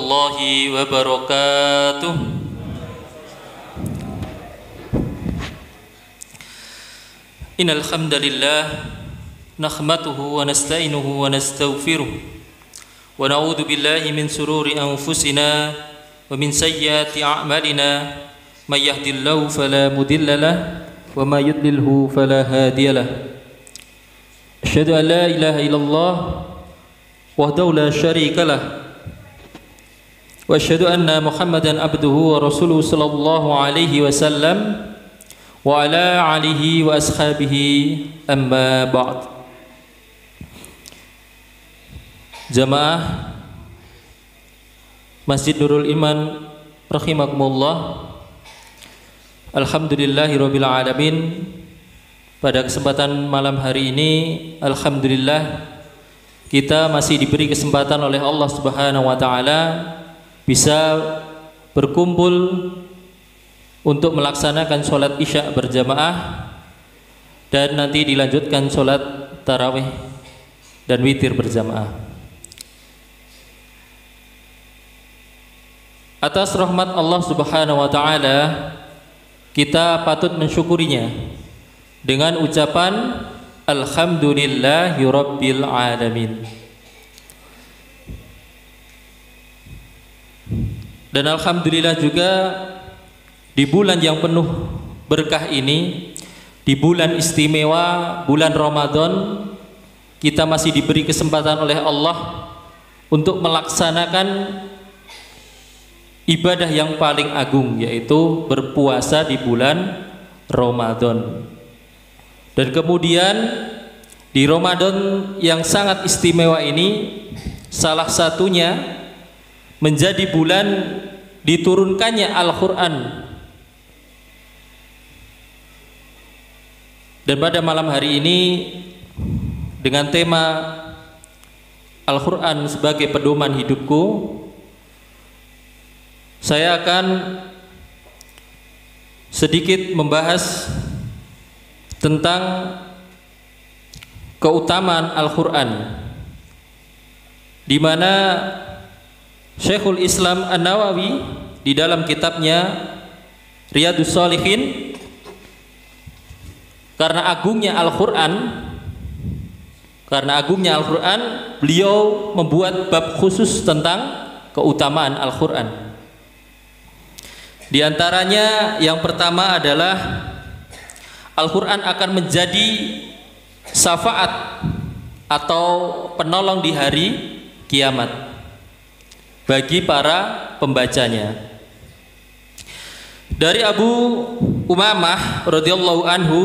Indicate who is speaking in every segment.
Speaker 1: warahmatullahi wabarakatuh. Innal hamdalillah nahmaduhu wa nasta'inuhu wa nastaghfiruh wa na'udzu billahi min sururi anfusina wa min sayyiati a'malina may yahdihillahu fala mudilla lahu wa may yudlilhu fala hadiya lahu. Asyhadu an la ilaha illallah wahdahu la syarika lahu wa asyhadu anna Muhammadan abduhu wa rasuluhu sallallahu alaihi wasallam wa ala alihi wa ashabihi amma ba'd. Jamaah Masjid Nurul Iman rahimakumullah. Alhamdulillahirabbil alamin. Pada kesempatan malam hari ini alhamdulillah kita masih diberi kesempatan oleh Allah Subhanahu wa taala bisa berkumpul untuk melaksanakan sholat isya berjamaah dan nanti dilanjutkan sholat tarawih dan witir berjamaah. Atas rahmat Allah Subhanahu wa taala kita patut mensyukurinya dengan ucapan alhamdulillahirabbil alamin. Dan alhamdulillah juga di bulan yang penuh berkah ini, di bulan istimewa bulan Ramadan, kita masih diberi kesempatan oleh Allah untuk melaksanakan ibadah yang paling agung, yaitu berpuasa di bulan Ramadan. Dan kemudian di Ramadan yang sangat istimewa ini, salah satunya menjadi bulan diturunkannya Al-Quran. Dan pada malam hari ini dengan tema Al-Quran sebagai pedoman hidupku, saya akan sedikit membahas tentang keutamaan Al-Quran, di mana Syekhul Islam An-Nawawi di dalam kitabnya Riyadhus Shalihin, karena agungnya Al-Quran, beliau membuat bab khusus tentang keutamaan Al-Quran. Di antaranya yang pertama adalah Al-Quran akan menjadi syafaat atau penolong di hari kiamat bagi para pembacanya. Dari Abu Umamah radhiyallahu anhu,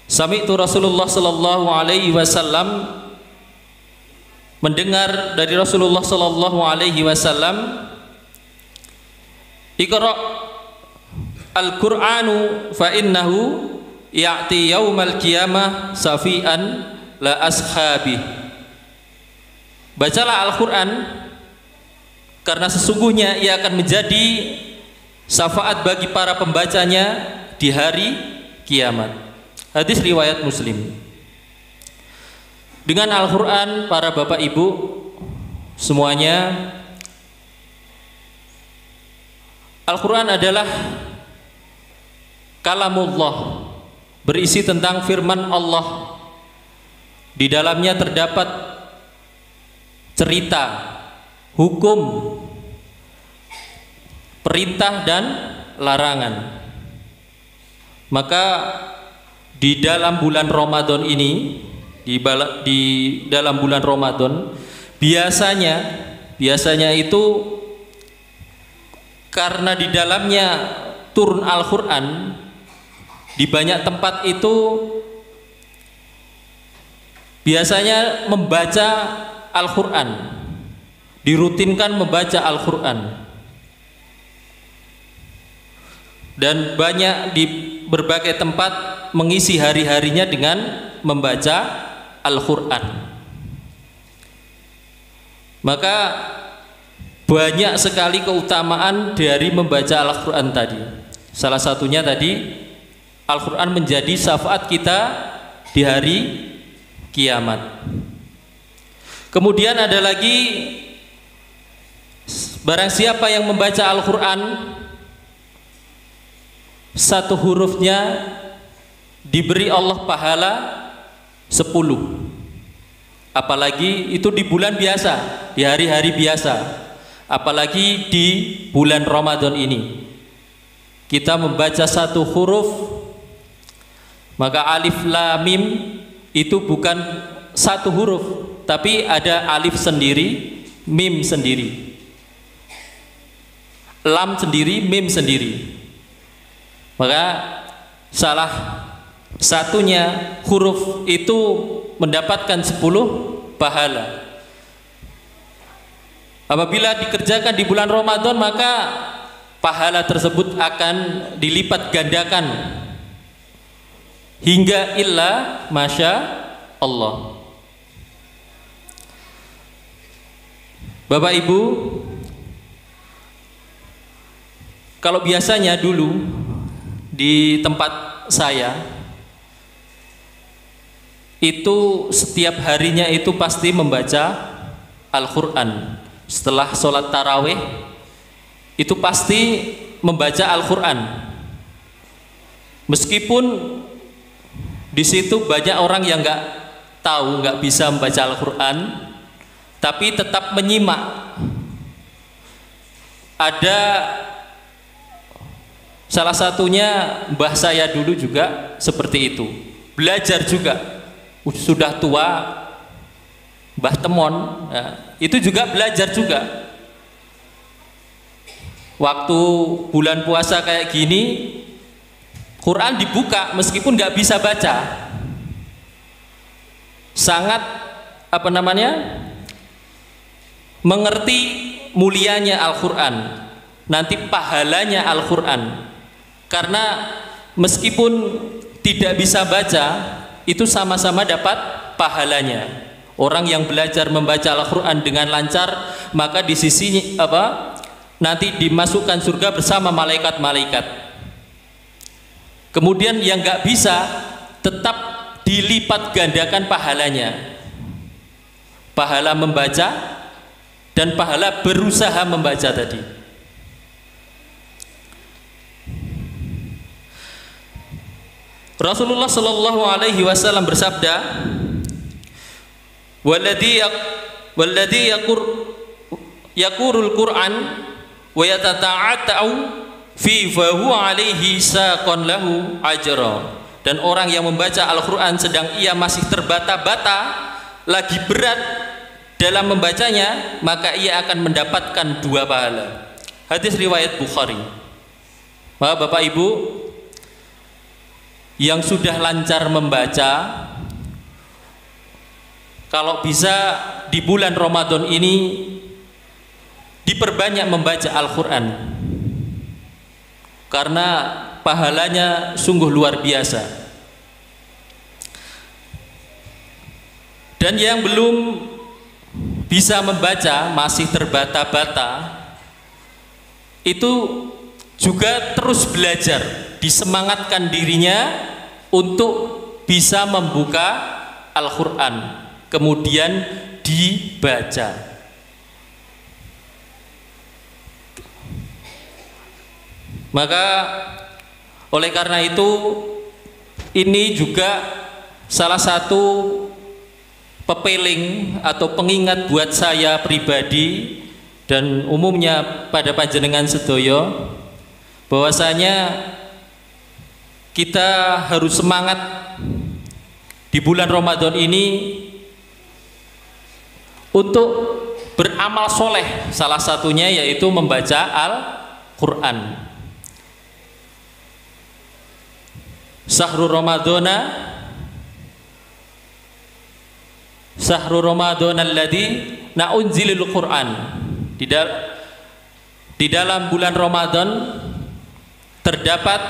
Speaker 1: sami'tu Rasulullah sallallahu alaihi wasallam, mendengar dari Rasulullah sallallahu alaihi wasallam, Iqra al-Qur'anu fa innahu ya'ti yaumal qiyamah safian la ashabi. Bacalah Al-Quran karena sesungguhnya ia akan menjadi syafaat bagi para pembacanya di hari kiamat. Hadis riwayat Muslim. Dengan Al-Quran, para bapak ibu semuanya, Al-Quran adalah kalamullah, berisi tentang firman Allah. Di dalamnya terdapat cerita, hukum, perintah dan larangan. Maka di dalam bulan Ramadan ini, di dalam bulan Ramadan biasanya itu karena di dalamnya turun Al-Quran, di banyak tempat itu biasanya membaca Al-Quran, dirutinkan membaca Al-Quran, dan banyak di berbagai tempat mengisi hari-harinya dengan membaca Al-Quran. Maka banyak sekali keutamaan dari membaca Al-Quran tadi. Salah satunya tadi, Al-Quran menjadi syafaat kita di hari kiamat. Kemudian ada lagi Barang siapa yang membaca Al-Quran satu hurufnya diberi Allah pahala 10. Apalagi itu di bulan biasa, di hari-hari biasa. Apalagi di bulan Ramadan ini, kita membaca satu huruf, maka alif lam mim itu bukan satu huruf, tapi ada alif sendiri, mim sendiri, lam sendiri, mim sendiri. Maka salah satunya huruf itu mendapatkan 10 pahala. Apabila dikerjakan di bulan Ramadan, maka pahala tersebut akan dilipat gandakan hingga illa masya Allah. Bapak Ibu, kalau biasanya dulu di tempat saya itu setiap harinya itu pasti membaca Al-Quran. Setelah sholat tarawih itu pasti membaca Al-Quran, meskipun di situ banyak orang yang nggak tahu, nggak bisa membaca Al-Quran, tapi tetap menyimak. Ada salah satunya mbah saya dulu juga seperti itu, belajar juga, sudah tua, Mbah Temon, ya, itu juga belajar juga. Waktu bulan puasa kayak gini, Quran dibuka meskipun nggak bisa baca. Sangat mengerti mulianya Al-Quran, nanti pahalanya Al-Quran. Karena meskipun tidak bisa baca, itu sama-sama dapat pahalanya. Orang yang belajar membaca Al-Quran dengan lancar, maka di sisi nanti dimasukkan surga bersama malaikat-malaikat. Kemudian yang nggak bisa, tetap dilipat gandakan pahalanya. Pahala membaca dan pahala berusaha membaca tadi. Rasulullah Shallallahu Alaihi Wasallam bersabda, Walladhi yakurul Qur'an wa yatata'ata'u fi fahuwa alaihi saqan lahu ajra. Dan orang yang membaca Al-Quran sedang ia masih terbata-bata, lagi berat dalam membacanya, maka ia akan mendapatkan 2 pahala. Hadis riwayat Bukhari. Maka Bapak Ibu yang sudah lancar membaca, kalau bisa di bulan Ramadan ini diperbanyak membaca Al-Quran, karena pahalanya sungguh luar biasa. Dan yang belum bisa membaca, masih terbata-bata, itu juga terus belajar, disemangatkan dirinya untuk bisa membuka Al-Quran, kemudian dibaca. Maka oleh karena itu, ini juga salah satu pepeling atau pengingat buat saya pribadi dan umumnya pada panjenengan sedoyo, bahwasanya kita harus semangat di bulan Ramadan ini untuk beramal soleh, salah satunya yaitu membaca Al-Quran. Syahrul Ramadan alladzi na'unzilul Quran. Di dalam bulan Ramadan terdapat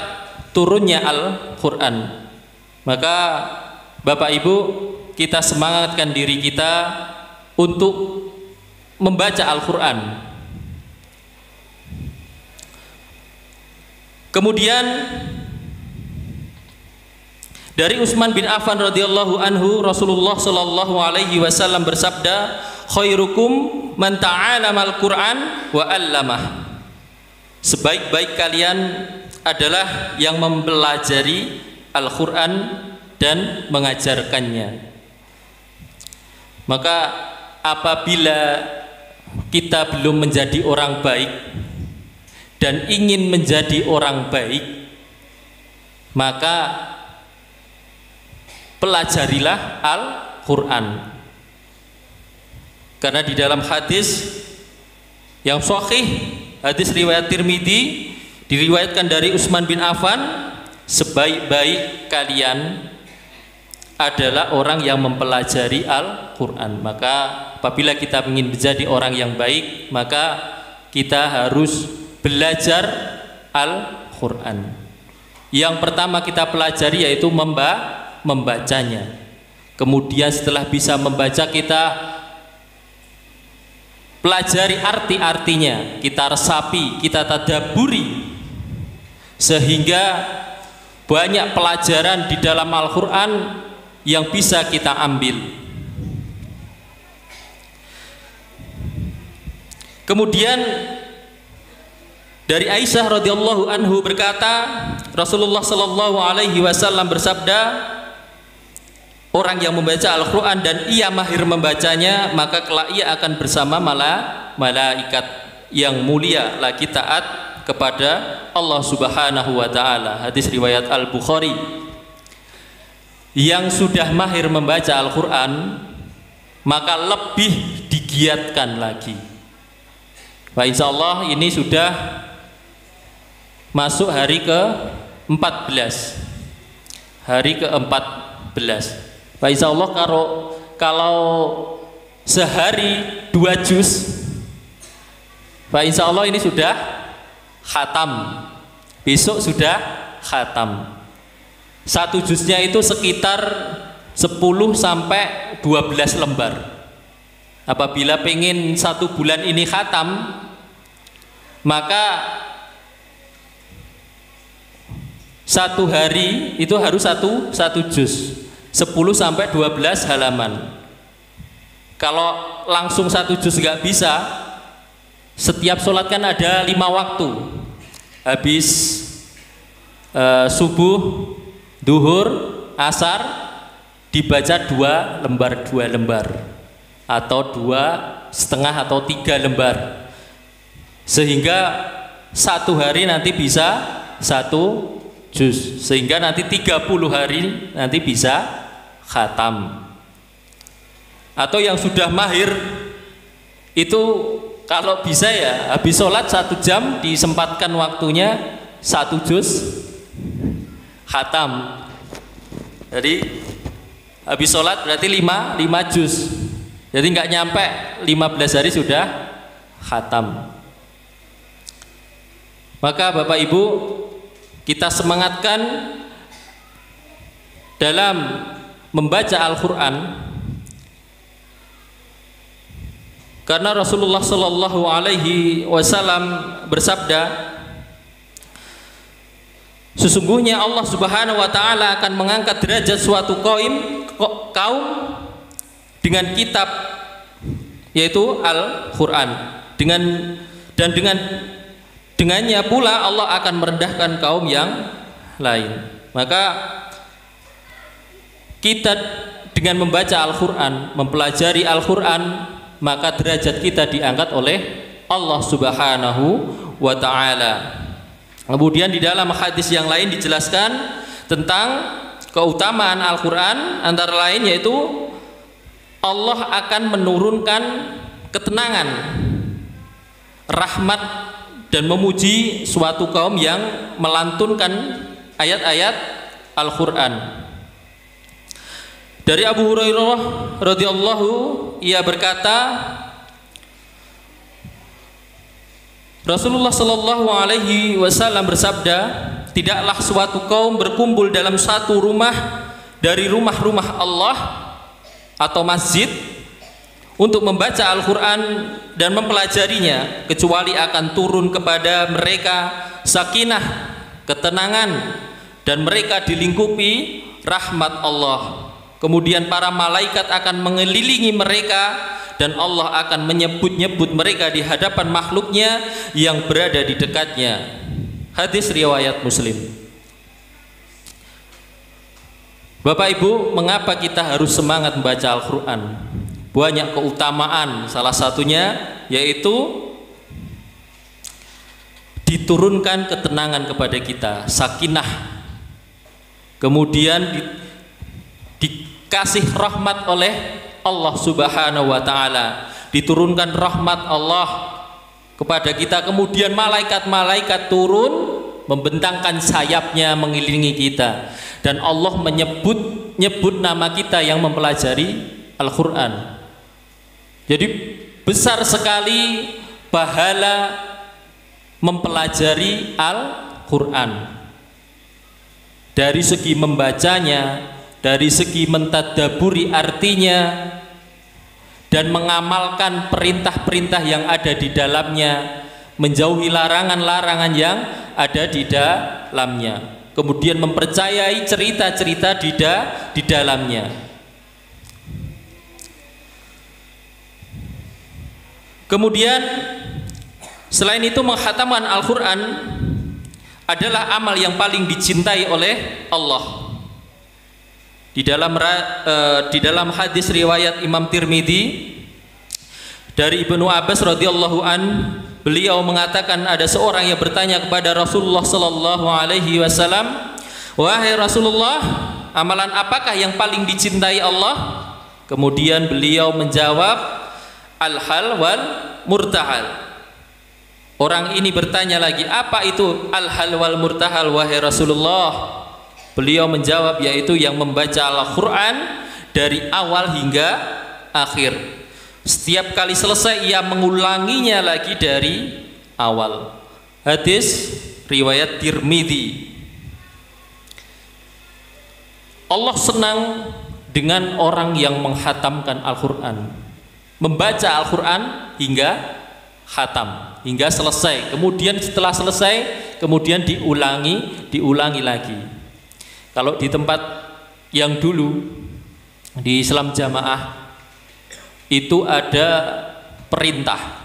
Speaker 1: turunnya Al-Quran. Maka Bapak Ibu, kita semangatkan diri kita untuk membaca Al-Quran. Dari Utsman bin Affan radhiyallahu anhu, Rasulullah sallallahu alaihi wasallam bersabda, khairukum man ta'alamal Qur'an wa 'allamah. Sebaik-baik kalian adalah yang mempelajari Al-Qur'an dan mengajarkannya. Maka apabila kita belum menjadi orang baik dan ingin menjadi orang baik, maka pelajarilah Al-Qur'an. Karena di dalam hadis yang sahih, hadis riwayat Tirmidzi, diriwayatkan dari Utsman bin Affan, sebaik-baik kalian adalah orang yang mempelajari Al-Qur'an. Maka apabila kita ingin menjadi orang yang baik, maka kita harus belajar Al-Qur'an. Yang pertama kita pelajari yaitu membacanya. Kemudian setelah bisa membaca, kita pelajari arti-artinya, kita resapi, kita tadabburi, sehingga banyak pelajaran di dalam Al-Qur'an yang bisa kita ambil. Kemudian dari Aisyah radhiyallahu anhu berkata, Rasulullah sallallahu alaihi wasallam bersabda, orang yang membaca Al-Qur'an dan ia mahir membacanya, maka kelak ia akan bersama malaikat yang mulia lagi taat kepada Allah Subhanahu wa taala. Hadis riwayat Al-Bukhari. Yang sudah mahir membaca Al-Qur'an maka lebih digiatkan lagi. Nah, insyaallah ini sudah masuk hari ke-14. Hari ke-14. Nah, insyaallah kalau sehari 2 juz, nah, insyaallah ini sudah khatam. Besok sudah khatam. 1 juznya itu sekitar 10 sampai 12 lembar. Apabila pengen 1 bulan ini khatam, maka 1 hari itu harus satu juz, 10 sampai 12 halaman. Kalau langsung 1 juz nggak bisa, setiap sholat kan ada 5 waktu. Habis subuh, duhur, asar, dibaca 2 lembar atau 2,5 atau 3 lembar, sehingga 1 hari nanti bisa 1 juz, sehingga nanti 30 hari nanti bisa khatam. Atau yang sudah mahir itu kalau bisa ya habis sholat 1 jam disempatkan waktunya 1 juz khatam. Jadi habis sholat berarti 5 juz. Jadi nggak nyampe 15 hari sudah khatam. Maka Bapak Ibu, kita semangatkan dalam membaca Al-Qur'an, karena Rasulullah Shallallahu Alaihi Wasallam bersabda, sesungguhnya Allah Subhanahu Wa Taala akan mengangkat derajat suatu kaum dengan kitab, yaitu Al-Qur'an, dengannya pula Allah akan merendahkan kaum yang lain. Maka kita dengan membaca Al-Qur'an, mempelajari Al-Qur'an, maka derajat kita diangkat oleh Allah Subhanahu wa Ta'ala. Kemudian di dalam hadis yang lain dijelaskan tentang keutamaan Al-Qur'an, antara lain yaitu Allah akan menurunkan ketenangan, rahmat, dan memuji suatu kaum yang melantunkan ayat-ayat Al-Qur'an. Dari Abu Hurairah radhiyallahu, ia berkata, Rasulullah Shallallahu Alaihi Wasallam bersabda, tidaklah suatu kaum berkumpul dalam satu rumah dari rumah-rumah Allah atau masjid untuk membaca Al-Qur'an dan mempelajarinya, kecuali akan turun kepada mereka sakinah, ketenangan, dan mereka dilingkupi rahmat Allah. Kemudian para malaikat akan mengelilingi mereka dan Allah akan menyebut-nyebut mereka di hadapan makhluknya yang berada di dekatnya. Hadis riwayat Muslim. Bapak Ibu, mengapa kita harus semangat membaca Al-Quran? Banyak keutamaan, salah satunya yaitu diturunkan ketenangan kepada kita, sakinah. Kemudian dikasih rahmat oleh Allah Subhanahu wa Ta'ala, diturunkan rahmat Allah kepada kita. Kemudian malaikat-malaikat turun membentangkan sayapnya mengelilingi kita, dan Allah menyebut nama kita yang mempelajari Al-Quran. Jadi besar sekali pahala mempelajari Al-Quran, dari segi membacanya, dari segi mentadaburi artinya, dan mengamalkan perintah-perintah yang ada di dalamnya, menjauhi larangan-larangan yang ada di dalamnya, kemudian mempercayai cerita-cerita di dalamnya. Kemudian selain itu, menghatamkan Al-Quran adalah amal yang paling dicintai oleh Allah. Di dalam hadis riwayat Imam Tirmidzi dari Ibnu Abbas radhiyallahu an, beliau mengatakan ada seorang yang bertanya kepada Rasulullah sallallahu alaihi wasallam, "Wahai Rasulullah, amalan apakah yang paling dicintai Allah?" Kemudian beliau menjawab, "Al-hal wal murtahal." Orang ini bertanya lagi, "Apa itu al-hal wal murtahal wahai Rasulullah?" Beliau menjawab, yaitu yang membaca Al-Quran dari awal hingga akhir. Setiap kali selesai ia mengulanginya lagi dari awal. Hadis riwayat Tirmidzi. Allah senang dengan orang yang menghatamkan Al-Quran, membaca Al-Quran hingga khatam, hingga selesai. Kemudian setelah selesai, kemudian diulangi lagi. Kalau di tempat yang dulu di Islam Jamaah itu ada perintah.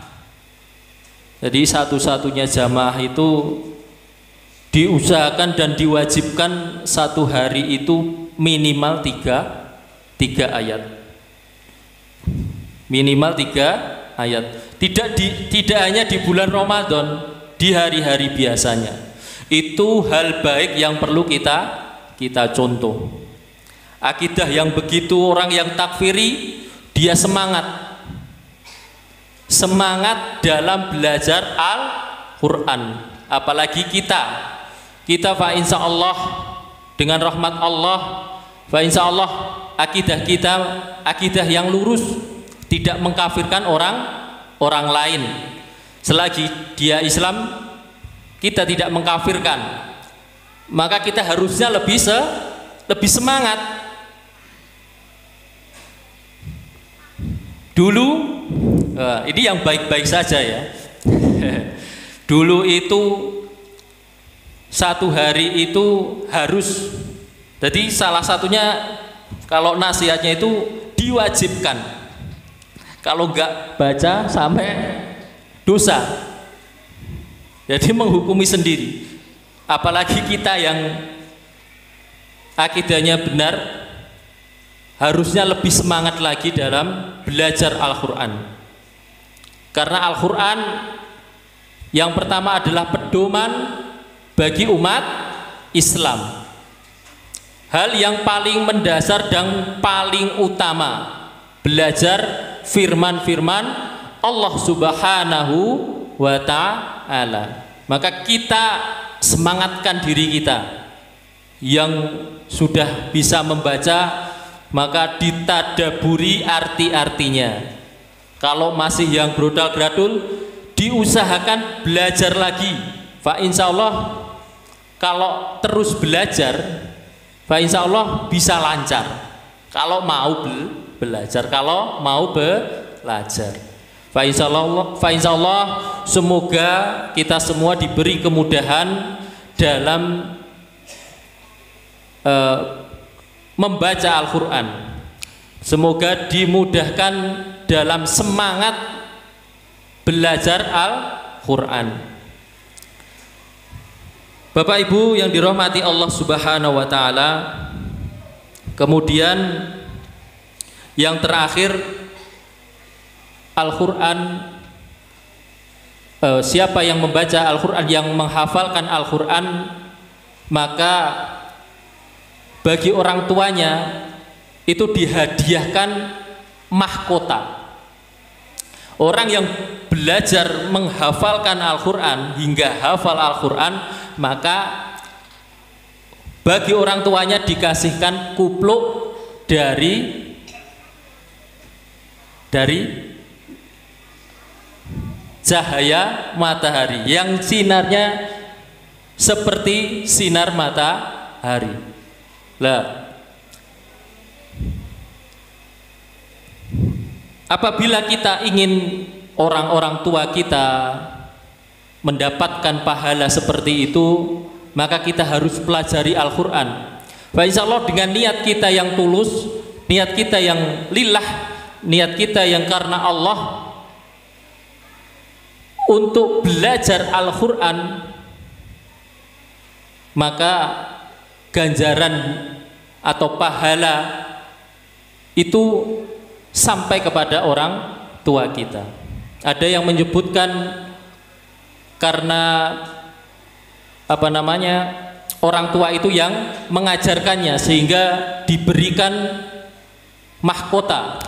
Speaker 1: Jadi satu-satunya jamaah itu diusahakan dan diwajibkan satu hari itu minimal tiga ayat. Minimal 3 ayat. Tidak hanya di bulan Ramadan, di hari-hari biasanya. Itu hal baik yang perlu kita contoh. Akidah yang begitu, orang yang takfiri, dia semangat dalam belajar Al-Quran. Apalagi kita fa insya Allah dengan rahmat Allah, fa insya Allah akidah kita akidah yang lurus, tidak mengkafirkan orang lain. Selagi dia Islam, kita tidak mengkafirkan, maka kita harusnya lebih semangat. Dulu ini yang baik-baik saja ya. Dulu itu satu hari itu harus, jadi salah satunya kalau nasihatnya itu diwajibkan, kalau enggak baca sampai dosa, jadi menghukumi sendiri. Apalagi kita yang akidahnya benar, harusnya lebih semangat lagi dalam belajar Al-Quran. Karena Al-Quran yang pertama adalah pedoman bagi umat Islam. Hal yang paling mendasar dan paling utama, belajar firman-firman Allah Subhanahu wa Ta'ala. Maka kita semangatkan diri kita yang sudah bisa membaca, maka ditadaburi arti-artinya. Kalau masih yang brodal-gradul, diusahakan belajar lagi. Fa insya Allah kalau terus belajar, fa insya Allah bisa lancar. Kalau mau belajar, Fa insya Allah semoga kita semua diberi kemudahan dalam membaca Al-Quran. Semoga dimudahkan dalam semangat belajar Al-Quran. Bapak Ibu yang dirahmati Allah Subhanahu wa Ta'ala, kemudian yang terakhir, Al-Quran, siapa yang membaca Al-Quran, yang menghafalkan Al-Quran, maka bagi orang tuanya itu dihadiahkan mahkota. Orang yang belajar menghafalkan Al-Quran hingga hafal Al-Quran, maka bagi orang tuanya dikasihkan kupluk dari cahaya matahari yang sinarnya seperti sinar matahari. Lah, apabila kita ingin orang-orang tua kita mendapatkan pahala seperti itu, maka kita harus pelajari Al-Quran. Insya Allah dengan niat kita yang tulus, niat kita yang lillah, niat kita yang karena Allah untuk belajar Al-Quran, maka ganjaran atau pahala itu sampai kepada orang tua kita. Ada yang menyebutkan karena orang tua itu yang mengajarkannya sehingga diberikan mahkota.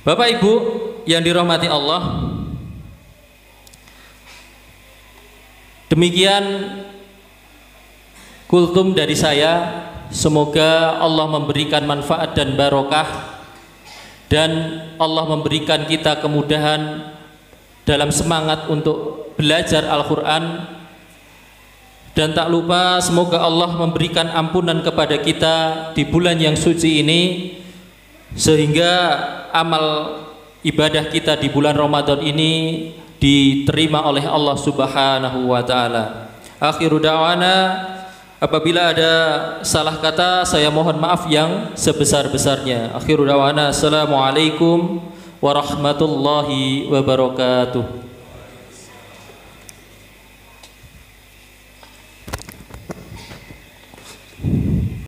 Speaker 1: Bapak Ibu yang dirahmati Allah, demikian kultum dari saya. Semoga Allah memberikan manfaat dan barokah, dan Allah memberikan kita kemudahan dalam semangat untuk belajar Al-Quran. Dan tak lupa semoga Allah memberikan ampunan kepada kita di bulan yang suci ini, sehingga amal ibadah kita di bulan Ramadan ini diterima oleh Allah Subhanahu wa Ta'ala. Akhiru da'wana, apabila ada salah kata saya mohon maaf yang sebesar-besarnya. Akhiru da'wana, assalamualaikum warahmatullahi wabarakatuh.